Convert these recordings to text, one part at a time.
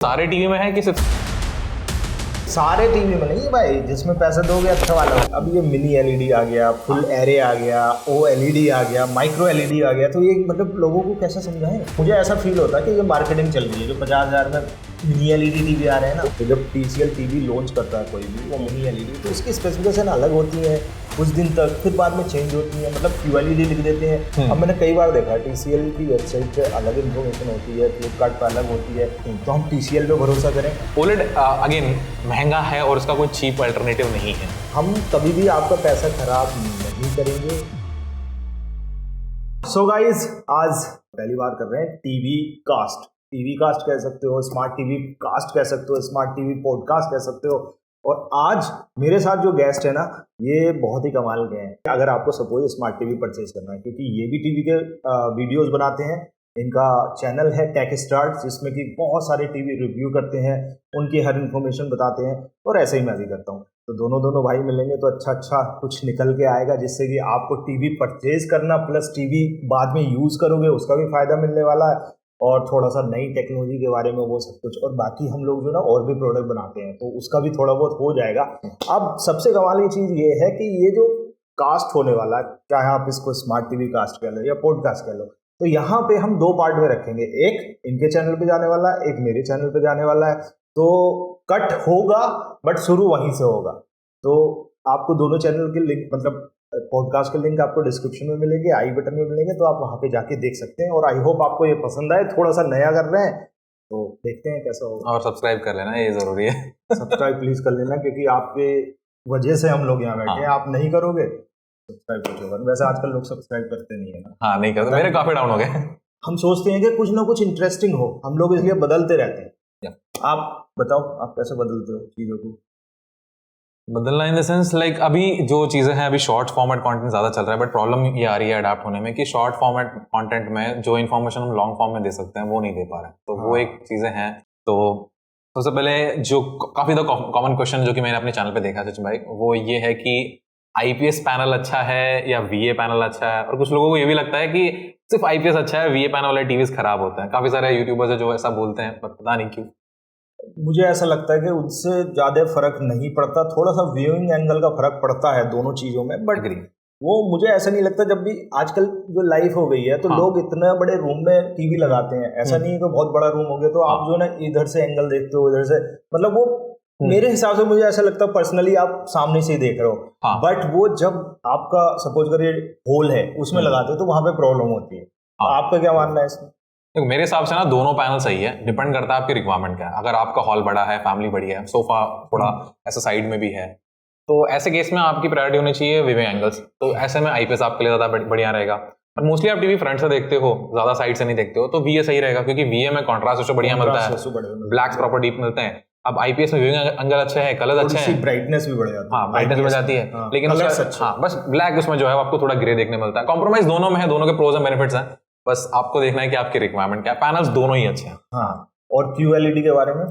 सारे टीवी में है कि सिर्फ सारे टीवी में नहीं भाई, जिसमें पैसा दोगे अच्छा वाला। अब ये मिनी एलईडी आ गया, फुल एरे आ गया, ओ एलईडी आ गया, माइक्रो एलईडी आ गया, तो ये मतलब लोगों को कैसे समझाएं। मुझे ऐसा फील होता है कि ये मार्केटिंग चल रही है। जो 50,000 में मिनी एलईडी टीवी आ रहे हैं ना, तो जब TCL टीवी लॉन्च करता है कोई भी वो मिनी एलईडी, तो उसकी स्पेसिफिकेशन अलग होती है कुछ दिन तक, फिर बाद में चेंज होती है। मतलब QLED लिख देते हैं। अब मैंने कई बार देखा है TCL की वेबसाइट पे अलग इन्फॉर्मेशन होती है, फ्लिपकार्ट पे अलग होती है, तो हम TCL पे भरोसा करें। OLED अगेन महंगा है और इसका कोई चीप अल्टरनेटिव नहीं है। हम कभी भी आपका पैसा खराब नहीं करेंगे। सो गाइस, आज पहली बार कर रहे हैं टीवी कास्ट कह सकते हो, स्मार्ट टीवी कास्ट कह सकते हो, स्मार्ट टीवी पॉडकास्ट कह सकते हो। और आज मेरे साथ जो गेस्ट है ना, ये बहुत ही कमाल के हैं। अगर आपको सपोज स्मार्ट टीवी परचेज करना है, क्योंकि ये भी टीवी के वीडियोस बनाते हैं। इनका चैनल है टेक स्टार्ट, जिसमें कि बहुत सारे टीवी रिव्यू करते हैं, उनकी हर इन्फॉर्मेशन बताते हैं, और ऐसे ही मैं भी करता हूँ। तो दोनों भाई मिलेंगे तो अच्छा कुछ निकल के आएगा, जिससे कि आपको टीवी परचेज करना प्लस टीवी बाद में यूज़ करोगे उसका भी फायदा मिलने वाला है, और थोड़ा सा नई टेक्नोलॉजी के बारे में वो सब कुछ। और बाकी हम लोग जो ना और भी प्रोडक्ट बनाते हैं, तो उसका भी थोड़ा बहुत हो जाएगा। अब सबसे कमाल की चीज़ ये है कि ये जो कास्ट होने वाला है, चाहे आप इसको स्मार्ट टीवी कास्ट कह लो या पॉडकास्ट कह लो, तो यहाँ पे हम 2 पार्ट में रखेंगे। एक इनके चैनल पे जाने वाला है, एक मेरे चैनल पे जाने वाला है। तो कट होगा बट शुरू वहीं से होगा। तो आपको दोनों चैनल के लिंक, मतलब पॉडकास्ट के लिंक आपको डिस्क्रिप्शन में मिलेंगे, आई बटन में मिलेंगे, तो आप वहाँ पे जाके देख सकते हैं। और आई होप आपको ये पसंद आए। थोड़ा सा नया कर रहे हैं तो देखते हैं कैसा होगा। और सब्सक्राइब कर लेना, ये जरूरी है। सब्सक्राइब प्लीज कर लेना, क्योंकि आपके वजह से हम लोग यहाँ बैठे हैं। आप नहीं करोगे सब्सक्राइब कुछ होगा। वैसे आजकल लोग सब्सक्राइब करते नहीं है ना। हाँ, नहीं करते, मेरे काफी डाउन हो गए। हम सोचते हैं कि कुछ ना कुछ इंटरेस्टिंग हो, हम लोग इसलिए बदलते रहते हैं। आप बताओ, आप कैसे बदलते हो चीजों को? बदलना इन द सेंस लाइक अभी जो चीज़ें हैं, अभी शॉर्ट फॉर्मेट कंटेंट ज़्यादा चल रहा है, बट प्रॉब्लम ये आ रही है अडाप्ट होने में कि शॉर्ट फॉर्मेट कंटेंट में जो इन्फॉर्मेशन हम लॉन्ग फॉर्म में दे सकते हैं वो नहीं दे पा रहे हैं। तो वो एक चीज़ें हैं। तो सबसे पहले जो काफ़ी कॉमन क्वेश्चन जो कि मैंने अपने चैनल पे देखा सचिन भाई, वो ये है कि IPS पैनल अच्छा है या VA पैनल अच्छा है। और कुछ लोगों को ये भी लगता है कि सिर्फ IPS अच्छा है, VA पैनल वाले टीवीज खराब होते हैं। काफ़ी सारे यूट्यूबर्स है जो ऐसा बोलते हैं, पर पता नहीं क्यों। मुझे ऐसा लगता है कि उनसे ज़्यादा फर्क नहीं पड़ता, थोड़ा सा व्यूइंग एंगल का फर्क पड़ता है दोनों चीज़ों में। बट वो मुझे ऐसा नहीं लगता। जब भी आजकल जो लाइफ हो गई है, तो लोग इतने बड़े रूम में टीवी लगाते हैं। ऐसा नहीं है कि बहुत बड़ा रूम हो गया तो आप जो है ना इधर से एंगल देखते हो, इधर से, मतलब वो मेरे हिसाब से मुझे ऐसा लगता है पर्सनली आप सामने से ही देख रहे हो। बट वो जब आपका सपोज करिए होल है उसमें लगाते हो तो वहां पे प्रॉब्लम होती है। आपका क्या मानना है इसमें? तो मेरे हिसाब से ना दोनों पैनल सही है, डिपेंड करता है आपकी रिक्वायरमेंट क्या है। अगर आपका हॉल बड़ा है, फैमिली बड़ी है, सोफा थोड़ा ऐसा साइड में भी है, तो ऐसे केस में आपकी प्रायोरिटी होनी चाहिए विविंग एंगल्स। तो ऐसे में IPS आपके लिए ज्यादा बढ़िया रहेगा। और मोस्टली आप टीवी फ्रंट से देखते हो, ज्यादा साइड से नहीं देखते हो, तो VA सही रहेगा, क्योंकि VA में कॉन्ट्रास्ट उससे बढ़िया मिलता है, ब्लैक्स प्रॉपर डीप मिलते हैं। अब IPS में विविंग एंगल अच्छे हैं, कलर अच्छे हैं, ब्राइटनेस भी बढ़ जाती है। हाँ, ब्राइटनेस बढ़ जाती है, लेकिन बस ब्लैक उसमें जो है आपको थोड़ा ग्रे देखने मिलता है। कॉम्प्रोमाइज दोनों में है, दोनों के प्रोज एंड बेनिफिट्स हैं। बस आपको देखना है कि आपकी रिक्वायरमेंट क्या है। पैनल्स दोनों ही अच्छे हैं। हाँ, और QLED के बारे में?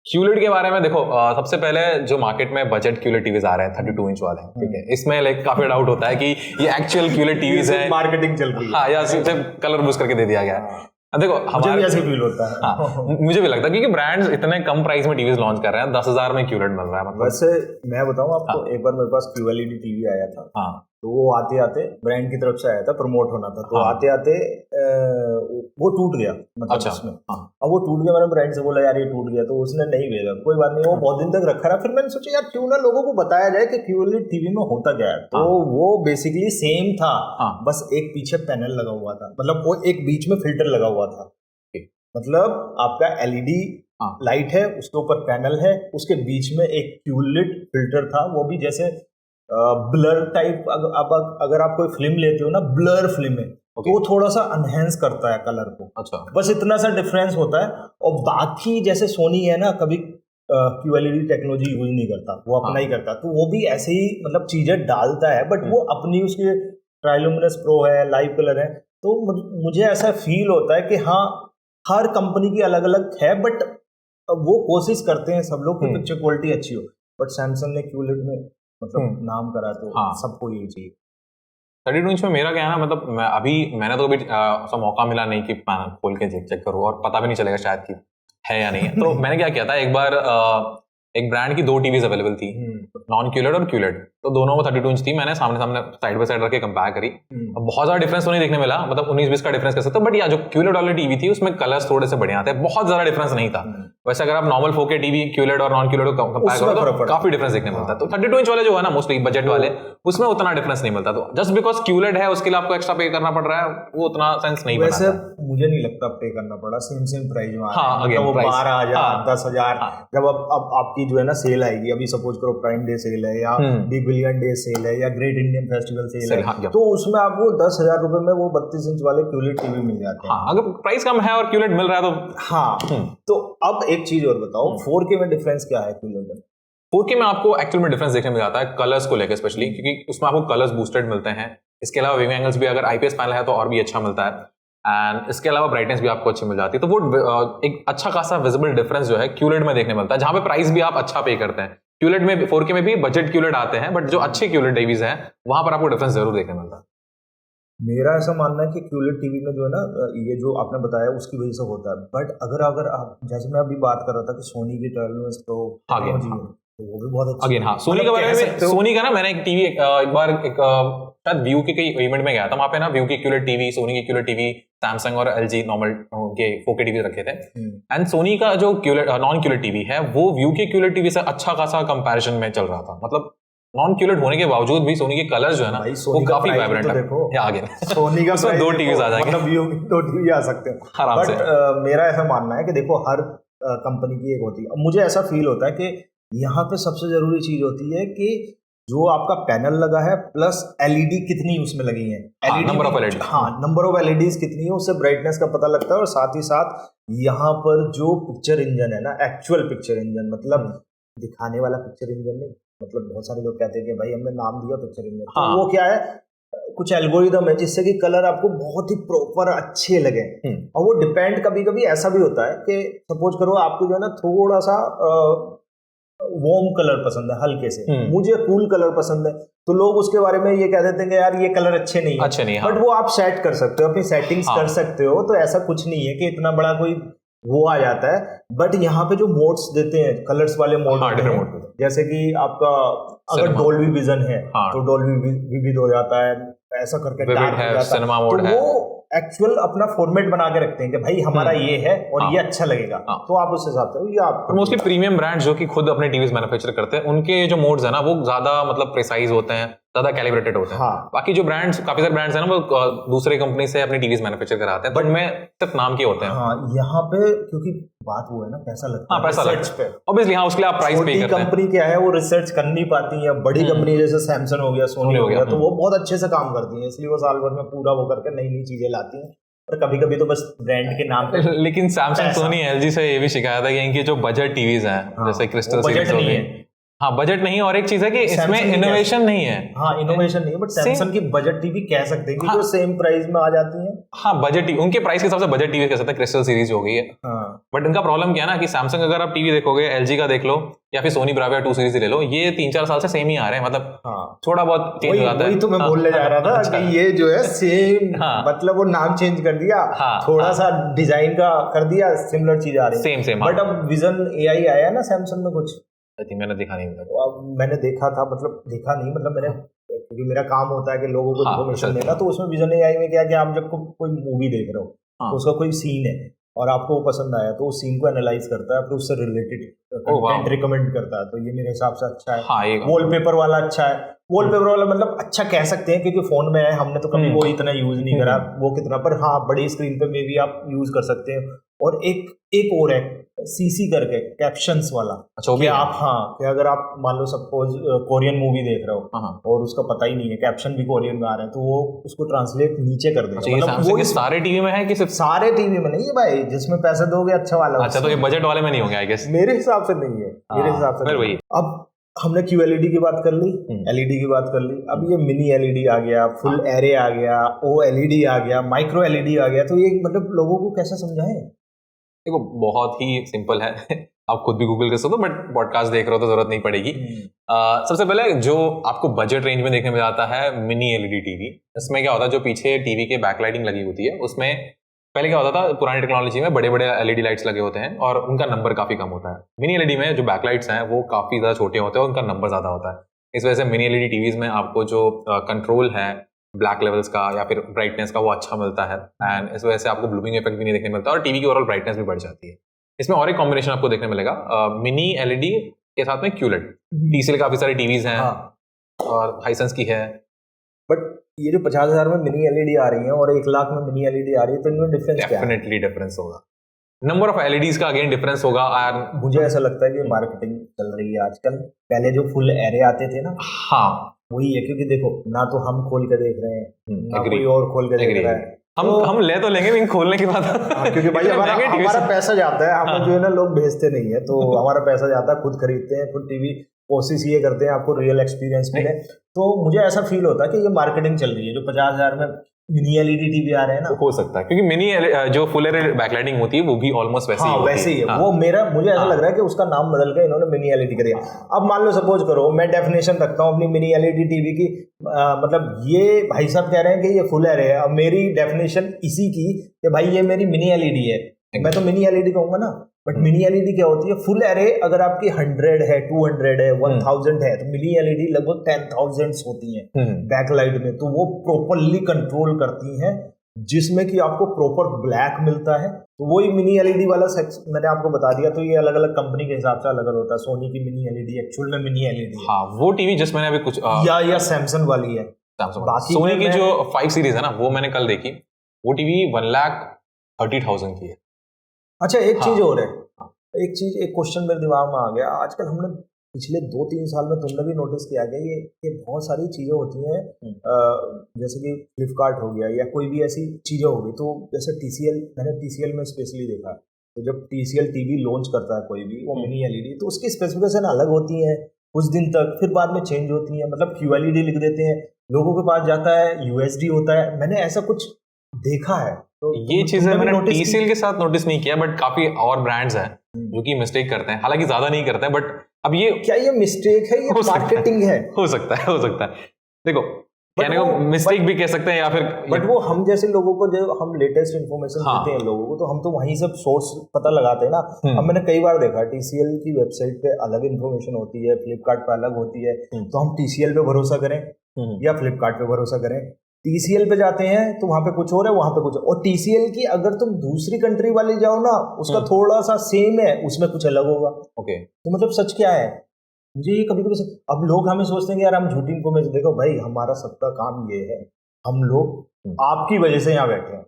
QLED के बारे में देखो, सबसे पहले जो मार्केट में बजट QLED टीवीज आ रहे हैं 32 इंच वाले, ठीक है, इसमें लाइक काफी डाउट होता है कि ये एक्चुअल QLED टीवीज है, मार्केटिंग चल रही है, हाँ, या सिर्फ कलर बूस्ट करके दे दिया गया है। देखो हमारे ऐसे फील होता है। हाँ, मुझे भी लगता है, क्योंकि ब्रांड्स इतने कम प्राइस में टीवीज लॉन्च कर रहे हैं, 10,000 में QLED मिल रहा है। मतलब वैसे मैं बताऊं आपको, एक बार मेरे पास QLED टीवी आया था। हाँ, तो वो आते आते ब्रांड की तरफ से आया था, प्रमोट होना था, तो आते आते वो टूट गया, मतलब अच्छा, उसमें। अब वो टूट गया, मैंने ब्रांड से बोला यार ये टूट गया, तो उसने नहीं भेजा। कोई बात नहीं, वो बहुत दिन तक रखा रहा। फिर मैंने सोचा यार क्यों ना लोगों को बताया जाए कि QLED टीवी में होता क्या है। तो वो बेसिकली सेम था, बस एक पीछे पैनल लगा हुआ था, मतलब वो एक बीच में फिल्टर लगा हुआ था। मतलब आपका LED लाइट है, उसके ऊपर पैनल है, उसके बीच में एक QLED फिल्टर था, वो भी जैसे ब्लर टाइप। अब अगर आप कोई फिल्म लेते हो ना, ब्लर फिल्म है, तो वो थोड़ा सा एनहेंस करता है कलर को। अच्छा, बस इतना सा डिफरेंस होता है। और बाकी जैसे सोनी है ना, कभी QLED टेक्नोलॉजी यूज नहीं करता, वो अपना ही करता, तो वो भी ऐसे ही मतलब चीजें डालता है, बट वो अपनी उसकी ट्राइलुमिनस प्रो है, लाइव कलर है। तो मुझे ऐसा फील होता है कि हाँ, हर कंपनी की अलग अलग है, बट वो कोशिश करते हैं सब लोग कि पिक्चर क्वालिटी अच्छी हो। बट सैमसंग ने QLED में मतलब नाम करा, तो सबको यही चाहिए। 32 इंच में मेरा क्या है ना, मतलब मैंने तो कभी ऐसा मौका मिला नहीं कि पैनल खोल के चेक करूँ, और पता भी नहीं चलेगा शायद कि है या नहीं है। तो मैंने क्या किया था, एक बार एक ब्रांड की 2 टीवीज अवेलेबल थी, नॉन क्यूलेड और क्यूलेड, तो दोनों में 32 इंच थी। मैंने सामने सामने साइड बाय साइड रख के कंपेयर करी। अब बहुत ज्यादा डिफरेंस तो नहीं देखने मिला, मतलब 19-20 का डिफरेंस कह सकते हो, बट या जो क्यूलेड वाली टीवी थी उसमें कलर्स थोड़े से बढ़िया आते हैं, बहुत ज्यादा डिफरेंस नहीं था। वैसे अगर आप नॉर्मल 4K टीवी क्यूलेड और नॉन क्यूलेड को कंपेयर करो तो काफी डिफरेंस देखने मिलता है। तो 32 इंच वाले जो है ना मोस्टली बजट वाले, उसमें उतना डिफरेंस नहीं मिलता। तो जस्ट बिकॉज क्यूलेड है उसके लिए आपको एक्स्ट्रा पे करना पड़ रहा है, वो उतना सेंस नहीं बनाता। वैसे मुझे नहीं लगता पे करना पड़ा, सेम प्राइस में हाँ, अगेन वो प्राइस 12,000 10,000। जब अब आपकी जो है ना सेल आएगी, अभी सपोज करो प्राइम डे सेल है या बिग बिलियन डे सेल है या ग्रेट इंडियन फेस्टिवल सेल है, तो उसमें आपको 10,000 रुपए में वो 32 इंच वाले क्यूलेड टीवी मिल जाते हैं। हाँ, अगर प्राइस कम है और क्यूलेड मिल रहा है तो हाँ। तो अब एक चीज और बताओ, 4K में डिफरेंस क्या है क्यूलेड में? 4K में आपको एक्चुअल में डिफरेंस देखने में आता है कलर्स को लेकर स्पेशली, क्योंकि उसमें आपको कलर्स बूस्टेड मिलते हैं। इसके अलावा विविंग एंगल्स भी, अगर आईपीएस पैनल है तो और भी अच्छा मिलता है, एंड इसके अलावा ब्राइटनेस भी आपको अच्छी मिल जाती है। तो वो एक अच्छा खासा विजिबल डिफरेंस जो है क्यूलेड में देखने मिलता है, जहां पे प्राइस भी आप अच्छा पे करते हैं। क्यूलेड में 4K में भी बजट क्यूलेड आते हैं, बट जो अच्छे क्यूलेड टीवीज हैं वहां पर आपको डिफरेंस जरूर देखने मिलता है। मेरा ऐसा मानना है कि क्यूलेड टीवी में जो है ना, ये जो आपने बताया उसकी वजह से होता है। बट अगर आप, जैसे मैं अभी बात कर रहा था कि सोनी की 12 इंच तो वो भी बहुत अच्छी अगेन। हाँ, सोनी के बारे में, सोनी का ना मैंने एक टीवी एक बार शायद व्यू के कई इवेंट में गया था, वहां पे ना व्यू की क्यूलेड टीवी, सोनी की क्यूलेड टीवी, सैमसंग और एलजी नॉर्मल के 4K टीवी रखे थे। एंड सोनी का जो क्यूलेड नॉन क्यूलेड टीवी है वो व्यू के क्यूलेड टीवी से अच्छा खासा कंपैरिजन में चल रहा था। मतलब नॉन क्यूलेड होने के बावजूद भी सोनी के कलर्स जो है ना वो काफी वाइब्रेंट है। देखो आगे सोनी का 2 टीवीज आ जाएंगे, मतलब व्यू 2 टीवी आ सकते हैं आराम से। मेरा ऐसा मानना है कि देखो हर कंपनी की एक होती है। मुझे ऐसा फील होता है कि यहाँ पे सबसे जरूरी चीज होती है कि जो आपका पैनल लगा है प्लस एलईडी कितनी उसमें लगी है, नंबर ऑफ एलईडी, हाँ नंबर ऑफ एलईडीज कितनी है, उससे ब्राइटनेस का पता लगता है। और साथ ही साथ यहाँ पर जो पिक्चर इंजन है ना, एक्चुअल पिक्चर इंजन, मतलब दिखाने वाला पिक्चर इंजन नहीं, मतलब बहुत सारे लोग कहते हैं कि भाई हमने नाम दिया पिक्चर इंजन, तो वो क्या है, कुछ एल्गोरिदम है जिससे कि कलर आपको बहुत ही प्रॉपर अच्छे लगे। और वो डिपेंड, कभी कभी ऐसा भी होता है कि सपोज करो आपको जो है ना थोड़ा सा वार्म कलर पसंद है, हल्के से, मुझे कूल कलर पसंद है, तो लोग उसके बारे में ये कह देते हैं कि यार ये कलर अच्छे नहीं है। बट वो आप सेट कर सकते हो, अपनी सेटिंग्स कर सकते हो। तो ऐसा कुछ नहीं है कि इतना बड़ा कोई वो आ जाता है। बट यहाँ पे जो मोड्स देते हैं, कलर्स वाले मोड, जैसे कि आपका अगर डोल्बी विजन है तो डोल्बी विविड हो जाता है, ऐसा करके डार्क हो जाता सिनेमा मोड है। वो एक्चुअल अपना फॉर्मेट बना के रखते हैं कि भाई हमारा ये है और ये अच्छा लगेगा, तो आप उस हिसाब से, ये आप मोस्टली प्रीमियम ब्रांड्स जो कि खुद अपने टीवीज मैन्युफैक्चर करते हैं, उनके जो मोड्स है ना वो ज्यादा मतलब प्रिसाइज होते हैं, ज्यादा कैलिब्रेटेड होते हैं। बाकी जो ब्रांड्स, काफी सारे ब्रांड्स हैं ना, वो दूसरे कंपनी से अपनी टीवीज मैन्युफैक्चर कराते हैं, बट उनमें सिर्फ नाम के होते हैं। हाँ, यहाँ पे क्योंकि बात वो है ना, पैसा लगता है, पैसा रिसर्च पे ऑब्वियसली। हाँ, उसके लिए आप प्राइस पे करते हैं। कंपनी क्या है, वो रिसर्च कर नहीं पाती है। बड़ी कंपनी जैसे सैमसंग हो गया, सोनी हो गया, तो वो बहुत अच्छे से काम करती है, इसलिए वो साल भर में पूरा वो करके नई नई चीजें लाती हैं। और कभी कभी तो बस ब्रांड के नाम पे। लेकिन सैमसंग, सोनी, एलजी से ये भी शिकायत है कि इनकी जो बजट टीवीज हैं, जैसे क्रिस्टल सीरीज हो गई, हाँ बजट नहीं, और एक चीज है कि इसमें इनोवेशन नहीं है। हाँ, इनोवेशन नहीं है, बट सैमसंग की बजट टीवी कह सकते हैं कि जो सेम प्राइस में आ जाती है। हाँ, बजट टीवी, उनके प्राइस के हिसाब से बजट टीवी कह सकते हैं, क्रिस्टल सीरीज हो गई है। बट इनका प्रॉब्लम क्या है ना कि सैमसंग अगर आप टीवी देखोगे, एलजी का देख लो या फिर सोनी ब्राविया 2 सीरीज ले लो, ये 3-4 साल से सेम ही आ रहे हैं, मतलब थोड़ा बहुत चेंज हो जाता है। वही तो मैं बोलने जा रहा था कि ये जो है सेम, मतलब वो नाम चेंज कर दिया, थोड़ा सा डिजाइन का कर दिया, सिमिलर चीज आ रही है सेम। बट अब विजन एआई आया ना सैमसंग में, कुछ मैंने देखा नहीं, मैंने देखा था, मतलब मैंने, क्योंकि मेरा काम होता है कि लोगों को इन्फॉर्मेशन देना, तो उसमें विजन एआई में क्या कि आप जब कोई मूवी देख रहे हो, तो उसका कोई सीन है और आपको वो पसंद आया, तो उस सीन को एनालाइज करता है, फिर उससे रिलेटेड कंटेंट रिकमेंड करता है। तो ये मेरे हिसाब से अच्छा है। वॉलपेपर वाला अच्छा है, वॉलपेपर वाला मतलब अच्छा कह सकते हैं, क्योंकि फोन में है, हमने तो कभी वो इतना यूज नहीं करा वो कितना, पर हाँ बड़ी स्क्रीन पे में भी आप यूज कर सकते हैं। और एक और है सीसी करके, कैप्शंस वाला। अच्छा, कि आप, हाँ, कि अगर आप मान लो सपोज कोरियन मूवी देख रहे हो और उसका पता ही नहीं है, कैप्शन भी कोरियन में आ रहे हैं, तो वो उसको ट्रांसलेट नीचे कर देगा। मतलब वो सारे टीवी में है कि सिर्फ सारे टीवी में नहीं है भाई, जिसमें पैसे दोगे अच्छा वाला। अच्छा, तो ये बजट वाले में नहीं होंगे आई गेस, मेरे हिसाब से नहीं है, मेरे हिसाब से। वही, अब हमने QLED की बात कर ली, एलईडी की बात कर ली, अब ये मिनी एलईडी आ गया, फुल एरे आ गया, OLED आ गया, माइक्रो एलईडी आ गया, तो ये मतलब लोगों को कैसे समझाएं? देखो बहुत ही सिंपल है आप खुद भी गूगल कर सकते हो, बट पॉडकास्ट देख रहे हो तो जरूरत नहीं पड़ेगी। सबसे पहले जो आपको बजट रेंज में देखने में आता है मिनी एलईडी टीवी, इसमें क्या होता है, जो पीछे टीवी के बैकलाइटिंग लगी होती है उसमें पहले क्या होता था, पुरानी टेक्नोलॉजी में बड़े बड़े एलईडी लाइट्स लगे होते हैं और उनका नंबर काफी कम होता है। मिनी एलईडी में जो बैकलाइट्स हैं वो काफी ज्यादा छोटे होते हैं और उनका नंबर ज्यादा होता है। इस वजह से मिनी एलईडी टीवीज में आपको जो कंट्रोल है ब्लैक लेवल्स का या फिर ब्राइटनेस का वो अच्छा मिलता है, एंड इस वजह से आपको ब्लूमिंग इफेक्ट भी नहीं देखने मिलता और टीवी की ओवरऑल ब्राइटनेस भी बढ़ जाती है। इसमें और एक कॉम्बिनेशन आपको देखने मिलेगा मिनी एलईडी के साथ में क्यूलेट। टीसीएल काफी सारी टीवीज हैं और हाइसेंस की है। बट ये जो 50,000 में मिनी एलईडी आ रही है और 1 लाख में मिनी एलईडी आ रही है, तो इनमें डिफरेंस क्या है? डेफिनेटली डिफरेंस होगा, नंबर ऑफ एलईडीज का अगेन डिफरेंस होगा। और मुझे ऐसा लगता है कि मार्केटिंग चल रही है आजकल। पहले जो फुल एरे आते थे ना, हाँ वही है, क्योंकि देखो ना तो हम खोल के देख रहे हैं ना कोई और खोल के देख रहा है। हम ले तो लेंगे लेकिन खोलने की बात क्योंकि भाई हमारा पैसा जाता है, हम जो है ना लोग भेजते नहीं है, तो हमारा पैसा जाता है, खुद खरीदते हैं, खुद टीवी कोशिश ये करते हैं आपको रियल एक्सपीरियंस मिले। तो मुझे ऐसा फील होता है कि ये मार्केटिंग चल रही है। जो 50,000 में मिनी एलईडी टीवी आ रहे हैं ना, हो सकता है क्योंकि मिनी जो फुल एरे बैकलाइटिंग होती है वो भी ऑलमोस्ट वैसे ही वैसे ही है। वो मुझे ऐसा लग रहा है कि उसका नाम बदल के इन्होंने मिनी एलईडी कर दिया। अब मान लो सपोज करो मैं डेफिनेशन रखता हूँ अपनी मिनी एलईडी टीवी की, मतलब ये भाई साहब कह रहे हैं कि ये फुल एरे है, अब मेरी डेफिनेशन इसी की कि भाई ये मेरी मिनी एलईडी है, मैं तो मिनी एलईडी कहूंगा ना। बट मिनी एलईडी क्या होती है? फुल एरे अगर आपकी 100 है, 200 है, 1000 है, तो मिनी एलईडी लगभग 10,000 होती हैं बैकलाइट में। तो वो प्रॉपरली कंट्रोल करती हैं, जिसमें कि आपको प्रॉपर ब्लैक मिलता है। तो वही मिनी एलईडी वाला सेक्स मैंने आपको बता दिया। तो ये अलग अलग कंपनी के हिसाब से अलग अलग होता है। सोनी की मिनी एलईडी एक्चुअल में मिनी एलईडी, हाँ वो टीवी जिस मैंने अभी कुछ या सैमसंग वाली है। बाकी सोनी की जो 5 सीरीज है ना, वो मैंने कल देखी, वो टीवी 1,30,000 की है। अच्छा एक चीज और है, एक क्वेश्चन मेरे दिमाग में आ गया। आजकल हमने पिछले 2-3 साल में तुमने भी नोटिस किया गया ये बहुत सारी चीजें होती हैं, जैसे कि फ्लिपकार्ट हो गया या कोई भी ऐसी चीजें हो गई। तो जैसे TCL, मैंने TCL में स्पेशली देखा, तो जब TCL टीवी लॉन्च करता है कोई भी, वो मिनी एलईडी, तो उसकी स्पेसिफिकेशन अलग होती है कुछ दिन तक, फिर बाद में चेंज होती है। मतलब QLED लिख देते हैं, लोगों के पास जाता है UHD होता है। मैंने ऐसा कुछ देखा है। तो ये चीजें मैंने TCL के साथ नोटिस नहीं किया, बट काफी और ब्रांड्स हैं जो कि मिस्टेक करते हैं, हालांकि ज्यादा नहीं करते हैं। बट अब ये क्या ये मिस्टेक है, ये मार्केटिंग है? हो सकता है देखो, कहने को मिस्टेक भी कह सकते हैं या फिर, बट वो हम जैसे लोगों को, जो हम लेटेस्ट इन्फॉर्मेशन देते हैं लोगों को, तो हम तो वहीं से सोर्स पता लगाते हैं ना। अब मैंने कई बार देखा TCL की वेबसाइट पे अलग इन्फॉर्मेशन होती है, फ्लिपकार्ट पे अलग होती है। तो हम TCL पे भरोसा करें या फ्लिपकार्ट पे भरोसा करें? TCL पे जाते हैं तो वहां पे कुछ और है, वहां पे कुछ और। TCL की अगर तुम दूसरी कंट्री वाली जाओ ना, उसका थोड़ा सा सेम है, उसमें कुछ अलग होगा। ओके, तो मतलब सच क्या है? मुझे ये कभी कभी अब लोग हमें सोचते हैं कि यार हम झूठी इन्फॉर्मेशन, देखो भाई हमारा सबका काम ये है, हम लोग आपकी वजह से यहाँ बैठे हैं,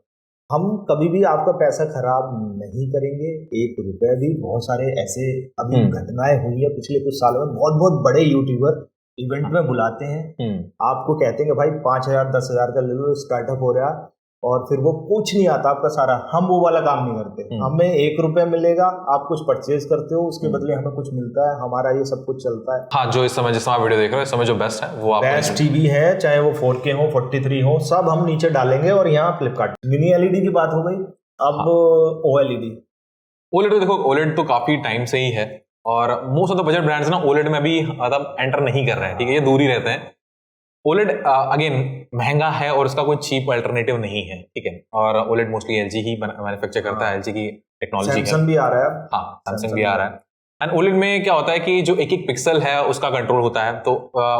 हम कभी भी आपका पैसा खराब नहीं करेंगे, 1 रुपए भी। बहुत सारे ऐसे अभी घटनाएं हुई है पिछले कुछ सालों में, बहुत बहुत बड़े यूट्यूबर इवेंट में बुलाते हैं, आपको कहते हैं कि भाई 5,000 10,000 का ले लो, स्टार्टअप हो रहा, और फिर वो कुछ नहीं आता आपका सारा। हम वो वाला काम नहीं करते, हमें 1 रुपया मिलेगा, आप कुछ परचेज करते हो, उसके बदले हमें कुछ मिलता है, हमारा ये सब कुछ चलता है। हाँ, जो इस समय जिस समय वीडियो देख रहे हो, इस समय जो बेस्ट है वो बेस्ट टीवी है, चाहे वो 4K हो 43 हो, सब हम नीचे डालेंगे। और यहाँ फ्लिपकार्ट मिनी एलईडी की बात हो गई, अब OLED। OLED तो देखो, OLED तो काफी टाइम से ही है और most of the budget brands ना OLED में भी मतलब एंटर नहीं कर रहे हैं, ठीक है, ये दूर ही रहते हैं। OLED अगेन महंगा है और उसका कोई चीप अल्टरनेटिव नहीं है, ठीक है। और OLED मोस्टली LG ही मैन्युफैक्चर करता है, LG की टेक्नोलॉजी का। सैमसंग भी आ रहा है, हाँ सैमसंग भी आ रहा है। एंड OLED में क्या होता है कि जो एक एक पिक्सल है उसका कंट्रोल होता है, तो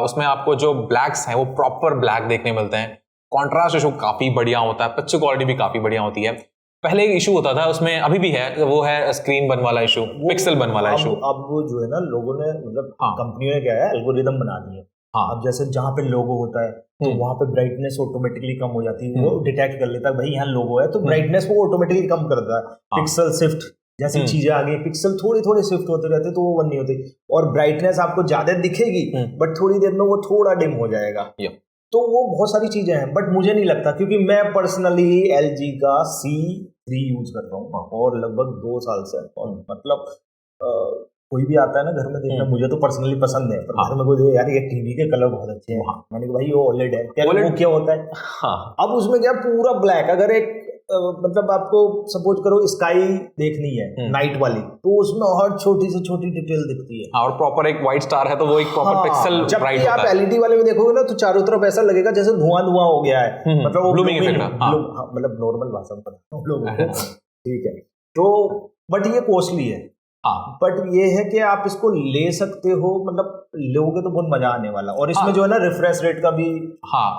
उसमें आपको जो ब्लैक्स हैं वो प्रॉपर ब्लैक देखने मिलते हैं। कॉन्ट्रास्ट इशू काफी बढ़िया होता है, पिक्चर क्वालिटी भी काफी बढ़िया होती है। पहले एक इशू होता था उसमें, अभी भी है, वो है स्क्रीन बन वाला इशू, पिक्सल बन वाला इशू। अब वो जो है ना, लोगों ने मतलब कंपनियों ने क्या है, एल्गोरिदम बना दिए। अब जैसे जहाँ पे लोगो होता है तो वहाँ पे ब्राइटनेस ऑटोमेटिकली कम हो जाती है, वो डिटेक्ट कर लेता है भाई यहाँ लोगो है, तो ब्राइटनेस वो ऑटोमेटिकली कम कर देता है। पिक्सल शिफ्ट जैसी चीजें आ गई, पिक्सल थोड़े थोड़े शिफ्ट होते रहते, तो वो वन नहीं होती, और ब्राइटनेस आपको ज्यादा दिखेगी बट थोड़ी देर में वो थोड़ा डिम हो जाएगा। तो वो बहुत सारी चीजें हैं, बट मुझे नहीं लगता, क्योंकि मैं पर्सनली LG का C3 यूज करता हूँ और लगभग 2 साल से। और मतलब कोई भी आता है ना घर में देखना, मुझे तो पर्सनली पसंद है, पर घर में कोई यार ये टीवी के कलर बहुत अच्छे हैं, मैंने कहा भाई ये OLED है, क्या वो क्या होता है? अब उसमें क्या पूरा ब्लैक, अगर एक मतलब आपको सपोज करो स्काई देखनी है नाइट वाली, तो उसमें हर छोटी से छोटी डिटेल दिखती है। हाँ, और प्रॉपर एक व्हाइट स्टार है तो वो एक प्रॉपर पिक्सल ब्राइट होता है। आप एलईडी वाले में देखोगे ना तो चारों तरफ ऐसा लगेगा जैसे धुआं हो गया है, मतलब वो ब्लूमिंग इफेक्ट। मतलब नॉर्मल भाषा में ठीक है। तो बट ये कॉस्टली है। हाँ, बट ये है कि आप इसको ले सकते हो, मतलब लोगे तो बहुत मजा आने वाला। और इसमें जो है ना रिफ्रेश रेट का भी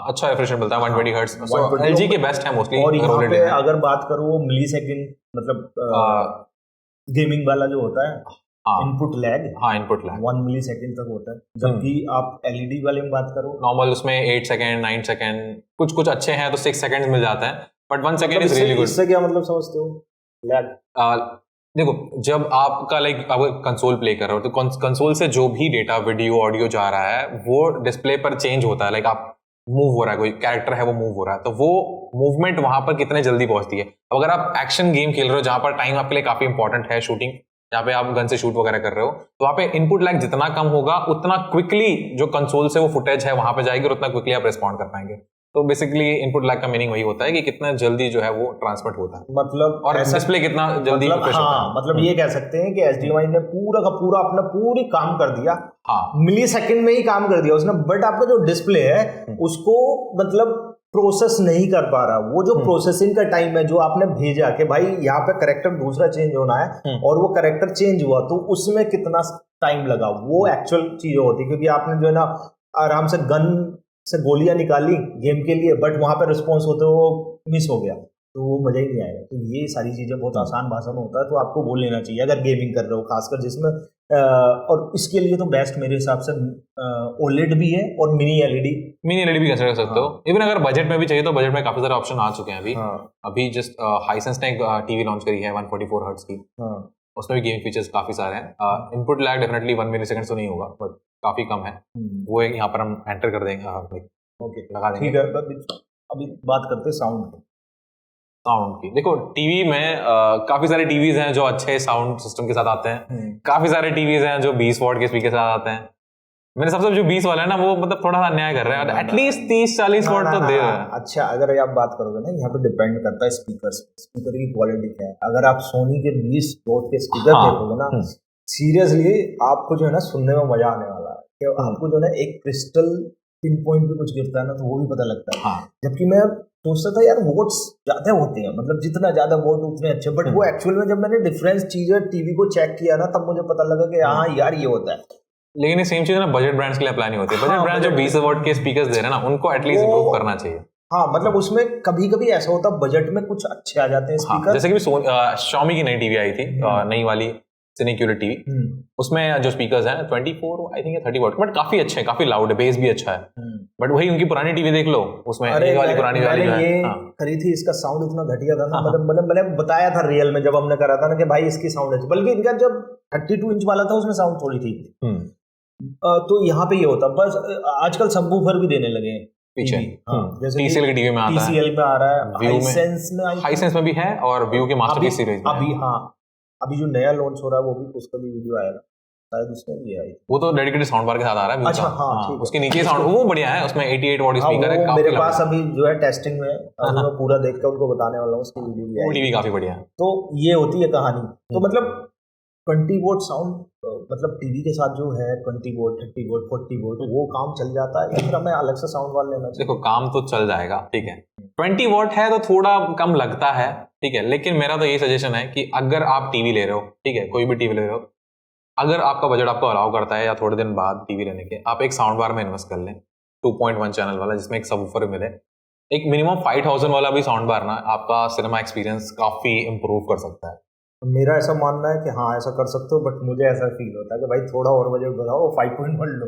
अच्छा रिफ्रेश रेट मिलता है 120 हर्ट्ज। एलजी के बेस्ट है मोस्टली। और यहाँ पे अगर बात करूँ मिली सेकंड, मतलब गेमिंग वाला जो होता है इनपुट लैग, इनपुट लैग 1 मिली सेकंड तक होता है। जबकि आप एलईडी वाले में बात करो नॉर्मल उसमें 8 सेकंड 9 सेकंड, कुछ अच्छे हैं तो 6 सेकंड मिल जाता है, but 1 second is really good. इससे क्या मतलब समझते हो लैग? देखो, जब आपका आप कंसोल प्ले कर रहे हो तो कंसोल से जो भी डेटा वीडियो ऑडियो जा रहा है वो डिस्प्ले पर चेंज होता है। आप मूव हो रहा है, कोई कैरेक्टर है वो मूव हो रहा है, तो वो मूवमेंट वहां पर कितने जल्दी पहुंचती है। अब अगर आप एक्शन गेम खेल रहे हो जहां पर टाइम आपके लिए काफी इंपॉर्टेंट है, शूटिंग जहाँ पे आप गन से शूट वगैरह कर रहे हो, तो वहाँ पे इनपुट लैग जितना कम होगा उतना क्विकली जो कंसोल से वो फुटेज है वहां पे जाएगी और उतना क्विकली आप रिस्पॉन्ड कर पाएंगे। तो बेसिकली इनपुट लैग का मीनिंग वही होता है कि कितना जल्दी जो है वो ट्रांसमिट होता है, मतलब और डिस्प्ले कितना जल्दी मतलब, हाँ, मतलब ये कह सकते हैं कि HDMI ने पूरा का पूरा अपना पूरी काम कर दिया, मिली सेकंड में ही काम कर दिया उसने। बट आपका जो डिस्प्ले है उसको मतलब प्रोसेस नहीं कर पा रहा। वो जो प्रोसेसिंग का टाइम है, जो आपने भेजा कि भाई यहाँ पे करेक्टर दूसरा चेंज होना है और वो करेक्टर चेंज हुआ, तो उसमें कितना टाइम लगा, वो एक्चुअल चीजें होती। क्योंकि आपने जो है ना आराम से गन से गोलियां निकाली गेम के लिए, बट वहां पे रिस्पॉन्स होते वो मिस हो गया, तो वो मजा ही नहीं आएगा। तो ये सारी चीजें बहुत आसान भाषा में होता है, तो आपको बोल लेना चाहिए अगर गेमिंग कर रहे हो, खासकर जिसमें और इसके लिए तो बेस्ट मेरे हिसाब से ओलेड भी है और मिनी एलईडी भी कंसिडर कर सकते हो। इवन अगर बजट में भी चाहिए तो बजट में काफी सारे ऑप्शन आ चुके हैं अभी जस्ट हाइसेंस ने टीवी लॉन्च करी है 144 हर्ट्ज की, उसमें भी गेमिंग फीचर्स काफी सारे हैं। इनपुट लैग डेफिनेटली 1 मिली सेकंड तो नहीं होगा, बट काफी कम है। वो एक यहाँ पर हम एंटर कर देंगे, ओके लगा देंगे। ठीक है, अभी बात करते हैं साउंड की। देखो, टीवी में काफी सारे टीवीज हैं जो अच्छे साउंड सिस्टम के साथ आते हैं, काफी सारे टीवीज हैं जो 20 वॉट के स्पीकर के साथ आते हैं। मेरे हिसाब से जो 20 वाला है ना वो मतलब थोड़ा सा अन्याय कर रहा है, एटलीस्ट 30-40 वॉट तो दे रहा है। अच्छा, अगर आप बात करोगे ना, यहाँ पे डिपेंड करता है स्पीकर की क्वालिटी क्या है। अगर आप सोनी के 20 वॉट के स्पीकर देखोगे ना, सीरियसली आपको जो है ना सुनने में मजा आने वाला है। आपको जो है एक क्रिस्टल पिन पॉइंट पे कुछ गिरता है ना, तो वो भी पता लगता है। जबकि मैं सोचता था यार वोट्स ज्यादा होते हैं, मतलब जितना ज्यादा वोट उतने अच्छे, बट वो एक्चुअल में जब मैंने डिफरेंस चीजें टीवी को चेक किया ना, तब मुझे पता लगा कि हाँ यार ये होता है। लेकिन ये सेम चीज ना बजट ब्रांड्स के लिए अप्लाई नहीं होती है। बजट ब्रांड जो 20 वॉट के स्पीकर्स दे रहे हैं ना, उनको एटलीस्ट इंप्रूव करना चाहिए। हाँ, मतलब उसमें कभी कभी ऐसा होता है बजट में कुछ अच्छे आ जाते हैं स्पीकर। जैसे कि Xiaomi की नई टीवी आई थी, नई वाली सिनेक्यूलर टीवी, उसमें जो स्पीकर्स हैं 24 आई थिंक 30 वॉट, बट काफी अच्छे हैं, काफी लाउड है, बेस भी अच्छा है। बट वही उनकी पुरानी टीवी देख लो, उसमें ये वाली पुरानी वाली जो है करी थी, इसका साउंड इतना घटिया था ना, मतलब मैंने बताया था रियल में जब हमने करा था ना कि भाई इसकी साउंड है, बल्कि इनका जब 32 इंच वाला था उसमें साउंड थोड़ी थी। तो यहाँ पे ये होता, बस आजकल सबवूफर भी देने लगे हैं पीछे, जैसे TCL की टीवी में आता है, TCL में आ रहा है, हाइसेंस में भी है, और व्यू के मास्टरपीस सीरीज में अभी जो नया लॉन्च हो रहा है वो भी उसका भी वीडियो आएगा शायद, उसमें भी आई। वो तो डेडिकेटेड साउंड बार के साथ आ रहा है। अच्छा, हाँ, उसके नीचे साउंड वो बढ़िया है, उसमें 88 वॉट स्पीकर है। मेरे पास अभी जो है टेस्टिंग में, मैं पूरा देख कर उनको बताने वाला हूँ, उसकी वीडियो भी आई। टीवी काफी बढ़िया है। तो ये होती है कहानी। तो मतलब 20 वोट साउंड, मतलब टीवी के साथ जो है 20 वोट 30 वोट 40 वोट वो काम चल जाता है, या फिर हमें अलग से साउंड वाला लेना चाहिए? देखो, काम तो चल जाएगा, ठीक है। 20 वोट है तो थोड़ा कम लगता है, ठीक है, लेकिन मेरा तो ये सजेशन है कि अगर आप टीवी ले रहे हो, ठीक है, कोई भी टीवी ले रहे हो, अगर आपका बजट आपको अलाउ करता है या थोड़े दिन बाद टीवी लेने के, आप एक साउंड बार में इन्वेस्ट कर लें 2.1 चैनल वाला, जिसमें एक सबवूफर मिले। एक मिनिमम 5000 वाला भी साउंड बार ना आपका सिनेमा एक्सपीरियंस काफी इंप्रूव कर सकता है। मेरा ऐसा मानना है कि हाँ ऐसा कर सकते हो, बट मुझे ऐसा फील होता है कि भाई थोड़ा और बजट बढ़ाओ, 5.1 लो,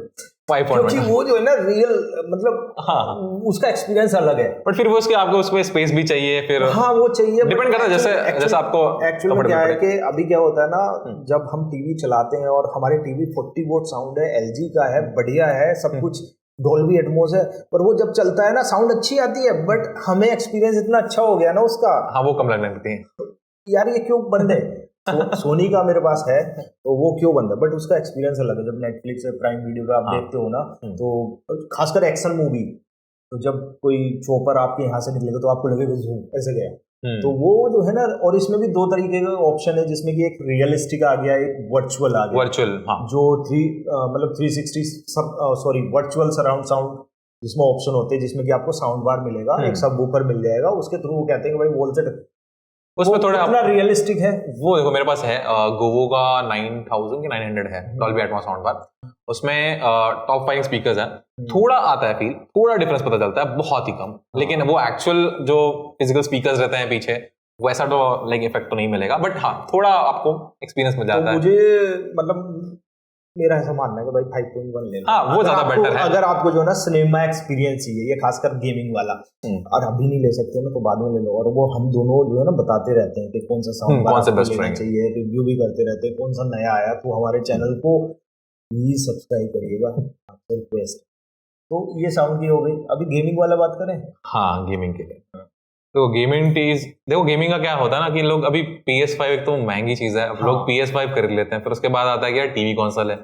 क्योंकि वो जो है ना रियल, मतलब उसका एक्सपीरियंस अलग है। बट फिर वो उसके आपको उसमें स्पेस भी चाहिए, फिर हाँ वो चाहिए, डिपेंड करता है जैसे आपको एक्चुअली क्या है कि अभी क्या होता है ना, जब हम टीवी चलाते हैं और हमारी टीवी 40 वोट साउंड है, LG का है, बढ़िया है, सब कुछ डोल्बी एटमॉस है, पर वो जब चलता है ना साउंड अच्छी आती है, बट हमें एक्सपीरियंस इतना अच्छा हो गया ना उसका, हाँ वो कम लगने लगती है यार ये क्यों बंद है। सोनी का मेरे पास है तो वो क्यों बंद है, बट उसका एक्सपीरियंस अलग है। जब नेटफ्लिक्स या प्राइम वीडियो पे आप देखते हो ना, तो खासकर एक्शन मूवी, तो जब कोई चॉपर आपके यहाँ से निकलेगा तो आपको लगेगा ऐसे गया, तो वो जो है ना, और इसमें भी दो तरीके का ऑप्शन है, जिसमें कि एक रियलिस्टिक आ गया, एक वर्चुअल आ गया। वर्चुअल, हाँ, जो मतलब 360 सब सॉरी वर्चुअल सराउंड साउंड, जिसमें ऑप्शन होते हैं, जिसमें कि आपको साउंड बार मिलेगा, एक सब वूफर मिल जाएगा, उसके थ्रू वो कहते हैं कि भाई वॉल से उसमें थोड़ा अपना रियलिस्टिक है वो। देखो मेरे पास है गोवो का 9000 की 900 है डॉल्बी एटमॉस साउंड बार। उसमें टॉप 5 स्पीकर्स हैं, थोड़ा आता है फील, थोड़ा डिफरेंस पता चलता है, बहुत ही कम, लेकिन वो एक्चुअल जो फिजिकल स्पीकर्स रहते हैं पीछे वैसा तो लाइक इफेक्ट तो नहीं मिलेगा, बट हाँ थोड़ा आपको एक्सपीरियंस मिल जाता है। मुझे मतलब मेरा ऐसा मानना है कि भाई 5.1 ले लो। हाँ वो ज्यादा बेटर है। अगर आपको जो है ना सिनेमा एक्सपीरियंस चाहिए, ये खासकर गेमिंग वाला, और अभी नहीं ले सकते ना तो बाद में ले लो। और वो हम दोनों जो है ना बताते रहते हैं कि कौन सा साउंड कौन सा बेस्ट रहेगा चाहिए, रिव्यू भी करते रहते हैं, कौन सा नया आया। तो हमारे चैनल को प्लीज सब्सक्राइब करिएगा, आपसे रिक्वेस्ट। तो ये साउंड की हो गई। अभी गेमिंग वाला बात करें। हाँ गेमिंग के लिए तो गेमिंग टीज, देखो गेमिंग का क्या होता है ना कि लोग अभी PS5 एक तो महंगी चीज है, अब लोग PS5 खरीद लेते हैं, फिर उसके बाद आता है कि यार टीवी कंसोल है।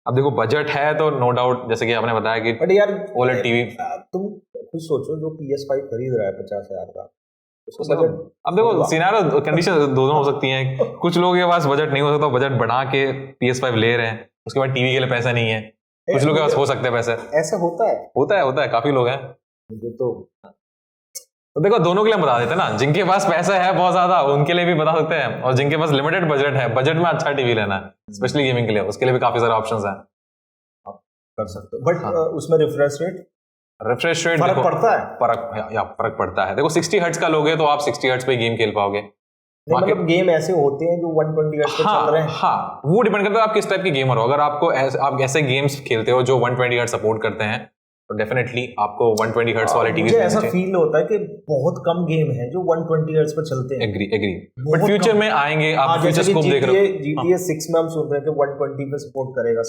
अब देखो बजट है तो नो डाउट, जैसे कि आपने बताया कि बट यार OLED टीवी, तुम खुद सोचो, जो PS5 खरीद रहा है 50,000 का, अब देखो सिनेरियो कंडीशन दोनों हो सकती हैं। कुछ लोगों के पास बजट नहीं हो सकता, बजट बढ़ा के PS5 ले रहे हैं, उसके बाद टीवी के लिए पैसा नहीं है। कुछ लोगों के पास हो सकते हैं पैसे। ऐसा होता है काफी लोग हैं। मुझे तो देखो दोनों के लिए बता देते हैं ना, जिनके पास पैसा है बहुत ज्यादा उनके लिए भी बता सकते हैं, और जिनके पास लिमिटेड बजट है, बजट में अच्छा टीवी लेना है स्पेशली गेमिंग के लिए, उसके लिए भी काफी सारे ऑप्शंस हैं, आप कर सकते हो। बट उसमें रिफ्रेश रेट फर्क पड़ता है। फर्क पड़ता है। देखो 60 हर्ट्ज का लोगे तो आप 60 हर्ट्ज पे गेम खेल पाओगे। मतलब गेम ऐसे होते हैं जो 120 हर्ट्ज पे चल रहे हैं। हाँ वो डिपेंड करता है आप किस टाइप की गेमर हो। अगर आप ऐसे गेम्स खेलते हो जो 120 हर्ट्ज सपोर्ट करते हैं तो डेफिनेटली आपको 120 हर्ट्ज वाले टीवी। मुझे ऐसा फील होता है कि बहुत कम गेम है जो 120 हर्ट्ज पे चलते हैं। एग्री बट फ्यूचर में आएंगे, आप फ्यूचर स्कोप देख रहे हो। GTA 6 में हम सुन रहे हैं कि 120 पे सपोर्ट करेगा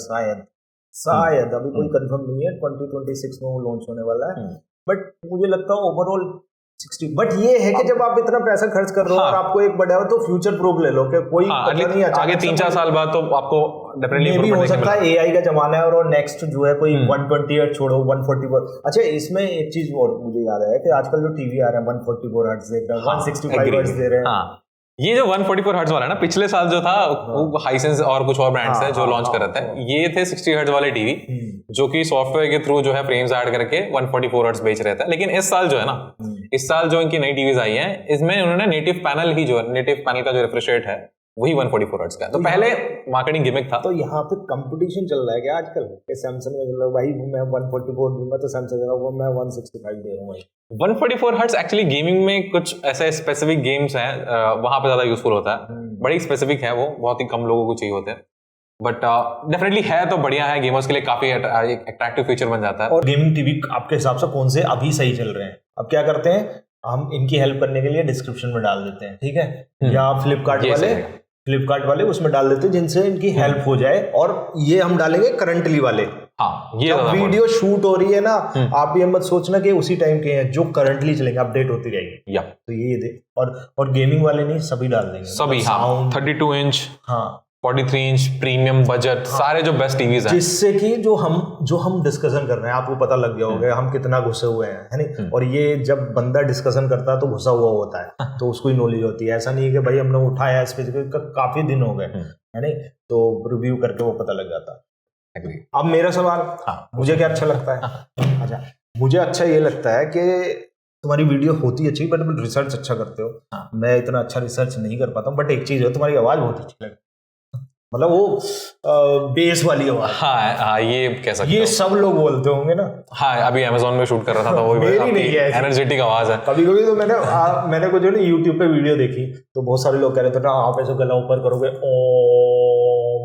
शायद अभी कोई कंफर्म नहीं है, 2026 में वो लॉन्च होने वाला है। बट मुझे लगता है ओवरऑल 60। बट ये है कि जब आप इतना पैसा खर्च कर रहे हो और आपको एक बड़ा हो तो फ्यूचर प्रूफ ले लो कि कोई नहीं आगे 3-4 साल बाद तो आपको डेफिनेटली हो सकता है। AI का जमाना है और नेक्स्ट जो है कोई 120 हर्ट्ज छोड़ो 144। अच्छा इसमें एक चीज और मुझे याद आया कि आजकल जो टीवी आ रहे हैं 144 हर्ट्ज दे रहे हैं, 165 हर्ट्ज दे रहे हैं। ये जो 144 हर्ट्ज वाला है ना, पिछले साल जो था वो हाइसेंस और कुछ और ब्रांड्स हैं जो लॉन्च कर रहे थे, ये थे 60 हर्ट्ज वाले टीवी जो कि सॉफ्टवेयर के थ्रू जो है फ्रेम्स ऐड करके 144 हर्ट्ज बेच रहे थे। लेकिन इस साल जो है ना, इस साल जो इनकी नई टीवीज आई हैं, इसमें उन्होंने नेटिव पैनल का जो रिफ्रेश रेट है वही 144 हर्ट्ज का। तो पहले मार्केटिंग गिमिक था। तो यहाँ पे कंपटीशन चल रहा है क्या आजकल कि सैमसंग में चल रहा है भाई मैं 144 दूंगा तो सैमसंग वो मैं 165 दे रहा हूँ। 144 हर्ट्ज एक्चुअली गेमिंग में कुछ ऐसे स्पेसिफिक गेम्स हैं वहां पे ज्यादा यूजफुल होता है, बड़ी स्पेसिफिक है वो, बहुत ही कम लोगों को चाहिए होते हैं। बट डेफिनेटली है तो बढ़िया है, गेमर्स के लिए काफी अट्रैक्टिव फीचर बन जाता है। और गेमिंग टीवी आपके हिसाब से कौन से अभी सही चल रहे हैं? अब क्या करते हैं हम, इनकी हेल्प करने के लिए डिस्क्रिप्शन में डाल देते हैं, ठीक है, या फ्लिपकार्ट वाले उसमें डाल देते हैं जिनसे इनकी हेल्प हो जाए। और ये हम डालेंगे करंटली वाले। हाँ, ये जब वीडियो शूट हो रही है ना, आप ये मत सोचना कि उसी टाइम के हैं, जो करंटली चलेंगे, अपडेट होती रहेगी। तो ये दे। और गेमिंग वाले नहीं, सभी डाल देंगे सभी। हाँ 32 इंच, हाँ 43 इंच, प्रीमियम बजट, सारे जो बेस्ट टीवीज हैं, जिससे कि जो हम डिस्कशन कर रहे हैं आपको पता लग गया होगा हम कितना घुसे हुए हैं, है नहीं। और ये जब बंदा डिस्कशन करता है तो घुसा हुआ होता है, तो उसको ही नॉलेज होती है। ऐसा नहीं है कि भाई हमने उठाया इस पे काफी दिन हो गए, है नहीं, तो रिव्यू करके वो पता लग जाता है। अब मेरा सवाल, मुझे क्या अच्छा लगता है? अच्छा मुझे अच्छा ये लगता है कि तुम्हारी वीडियो होती अच्छी, बट रिसर्च अच्छा करते हो। मैं इतना अच्छा रिसर्च नहीं कर पाता हूँ, बट एक चीज है, तुम्हारी आवाज बहुत अच्छी लगती है, मतलब वो बेस वाली आवाज। हाँ ये कह सकते ये सब लोग बोलते होंगे ना। हाँ अभी अमेज़न में शूट कर रहा था वो भी एनर्जेटिक आवाज है। कभी कभी तो मैंने कुछ ना यूट्यूब पे वीडियो देखी तो बहुत सारे लोग कह रहे थे ना आप ऐसे गला ऊपर करोगे ओ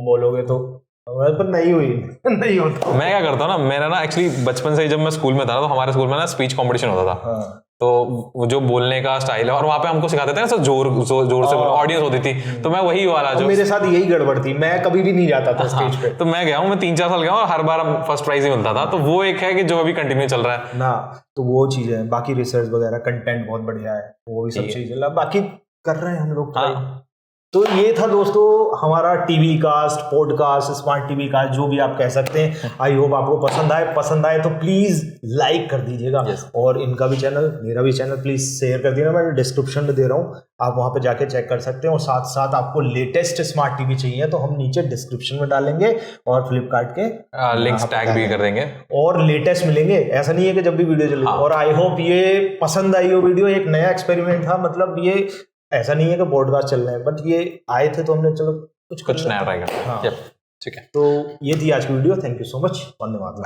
बोलोगे तो, पर नहीं हुई नहीं होता। मैं क्या करता हूँ ना, मेरा ना एक्चुअली बचपन से ही जब मैं स्कूल में था तो हमारे स्कूल में ना स्पीच कंपटीशन होता था। तो वो जो बोलने का स्टाइल है, और वहाँ पे हमको सिखाते थे ना सब जोर से ऑडियंस होती थी, तो मैं वही वाला जो मेरे साथ यही गड़बड़ थी, मैं कभी भी नहीं जाता था स्टेज पे। तो मैं गया हूँ, मैं 3-4 साल गया हूँ और हर बार फर्स्ट प्राइज ही मिलता था। तो वो एक है कि जो अभी कंटिन्यू चल रहा है ना, तो वो चीज है। बाकी रिसर्च वगैरह कंटेंट बहुत बढ़िया है, वो भी सब चीज है, बाकी कर रहे हैं हम लोग। तो ये था दोस्तों हमारा TV cast, podcast, smart TV cast, जो भी आप कह सकते हैं। आई होप आपको पसंद आए तो प्लीज लाइक कर दीजिएगा। और इनका भी चैनल, मेरा भी चैनल प्लीज शेयर कर देना, मैं डिस्क्रिप्शन में दे रहा हूँ, आप वहां पे जाके चेक कर सकते हैं। और साथ साथ आपको लेटेस्ट स्मार्ट टीवी चाहिए तो हम नीचे डिस्क्रिप्शन में डालेंगे और फ्लिपकार्ट के लिंक्स टैग भी कर देंगे और लेटेस्ट मिलेंगे। ऐसा नहीं है कि जब भी वीडियो चले। और आई होप ये पसंद आई हो वीडियो, एक नया एक्सपेरिमेंट था, मतलब ये ऐसा नहीं है कि पॉडकास्ट चल रहे हैं, बट ये आए थे तो हमने चलो कुछ नया ट्राई करते हैं। हाँ ठीक है, तो ये थी आज की video. Thank you so much. धन्यवाद।